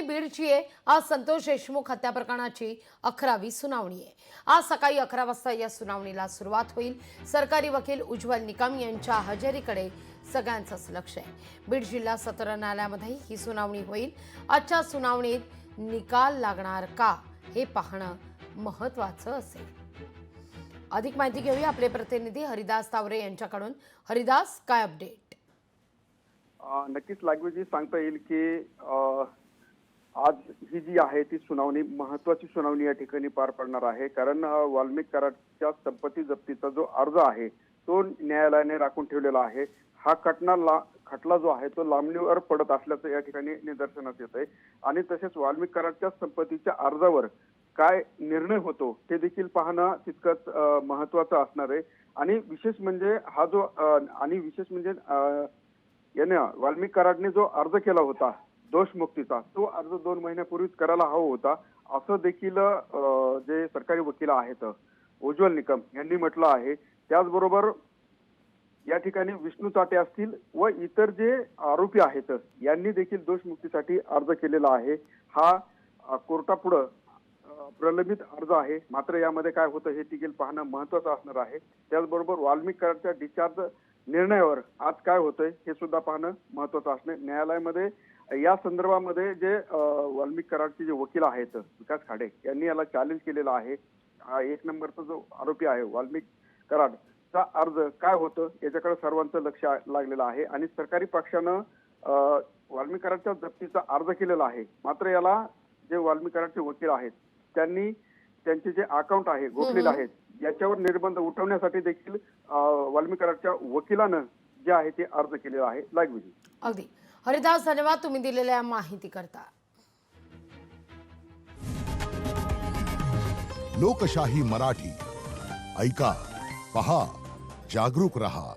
बीडची आहे। आज संतोष देशमुख हत्या प्रकरणाची 11वी सुनावणी आहे। आज सकाळी 11 वाजता या सुनावणीला सुरुवात होईल। सरकारी वकील उज्ज्वल निकम यांच्या हजेरीकडे सगळ्यांचंच लक्ष आहे। बीड जिल्हा सत्र न्यायालयामध्ये ही सुनावणी होईल। आजच्या सुनावणीत निकाल लागणार का हे पाहणं महत्त्वाचं असेल। अधिक माहिती घेऊया आपले प्रतिनिधी हरिदास तावरे यांच्याकडून। हरिदास, काय अपडेट? नक्कीच लागवीजी सांगता येईल की आज ही जी आहे ती सुनावणी महत्त्वाची सुनावणी या ठिकाणी पार पडणार आहे। कारण वाल्मिक कराडच्या संपत्ती जप्तीचा जो अर्ज आहे तो न्यायालयाने राखून ठेवलेला आहे। हा खटला जो आहे तो लांबणीवर पडत असल्याचं या ठिकाणी निदर्शनास येत आहे। आणि तसेच वाल्मिक कराडच्या संपत्तीच्या अर्जावर काय निर्णय होतो ते देखील पाहणं तितकंच महत्त्वाचं असणार आहे। आणि विशेष म्हणजे याने वाल्मिक कराडने जो अर्ज केला होता दोषमुक्तीचा तो अर्ज 2 महिन्यापूर्वीच करायला हवा होता असं देखील जे सरकारी वकील आहेत उज्ज्वल निकम यांनी म्हटलं आहे। त्याचबरोबर या ठिकाणी विष्णू चाटे असतील व इतर जे आरोपी आहेत यांनी देखील दोषमुक्तीसाठी अर्ज केलेला आहे। हा कोर्टापुढे प्रलंबित अर्ज आहे। मात्र यामध्ये काय होतं हे देखील पाहणं महत्त्वाचं असणार आहे। त्याचबरोबर वाल्मिक कराडच्या डिस्चार्ज निर्णयावर आज काय होतंय हे सुद्धा पाहणं महत्त्वाचं असणार। न्यायालयामध्ये या संदर्भामध्ये जे वाल्मिक कराडचे जे वकील आहेत विकास खाडे यांनी याला चॅलेंज केलेलं आहे। 1 नंबरचा जो आरोपी आहे वाल्मिक कराडचा अर्ज काय होतं याच्याकडे सर्वांचं लक्ष लागलेलं आहे। आणि सरकारी पक्षानं वाल्मिक कराडच्या जप्तीचा अर्ज केलेला आहे। मात्र याला जे वाल्मिक कराडचे वकील आहेत त्यांनी त्यांचे जे अकाउंट आहे गोठलेले आहेत याच्यावर निर्बंध उठवण्यासाठी देखील वाल्मिक कराडच्या वकिलानं जे आहे ते अर्ज केलेला आहे। लागविजी अगदी हरिदास, धन्यवाद तुम्ही दिलेल्या माहिती करता। लोकशाही मराठी ऐका, पहा, जागरूक रहा।